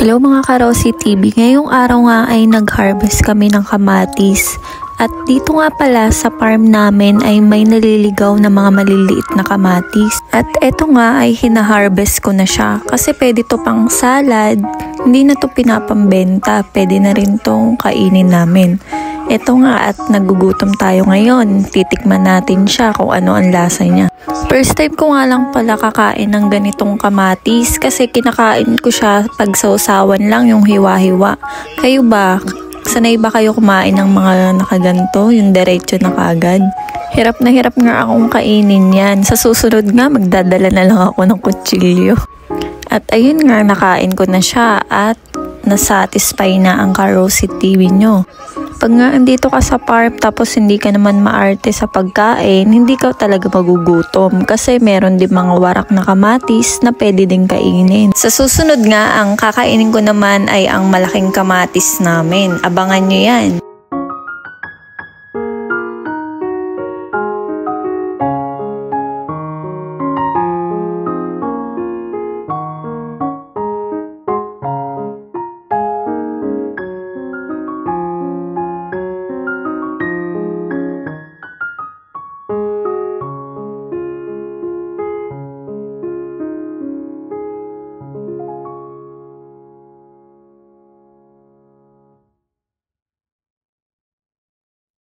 Hello mga Karosi TV, ngayong araw nga ay nag-harvest kami ng kamatis. At dito nga pala sa farm namin ay may naliligaw na mga maliliit na kamatis. At eto nga ay hina-harvest ko na siya kasi pwede to pang salad, hindi na to pinapambenta, pwede na rin tong kainin namin. Eto nga at nagugutom tayo ngayon, titikman natin siya kung ano ang lasa niya. First time ko nga lang pala kakain ng ganitong kamatis kasi kinakain ko siya pag sausawan lang yung hiwa-hiwa. Kayo ba? Sanay ba kayo kumain ng mga nakaganto, yung diretso na kagad? Hirap na hirap nga akong kainin yan. Sa susunod nga magdadala na lang ako ng kutsilyo. At ayun nga, nakain ko na siya at nasatisfy na ang Karosi TV nyo. Pag nga andito ka sa farm tapos hindi ka naman maarte sa pagkain, hindi ka talaga magugutom kasi meron din mga warak na kamatis na pwede din kainin. Sa susunod nga, ang kakainin ko naman ay ang malaking kamatis namin. Abangan nyo yan.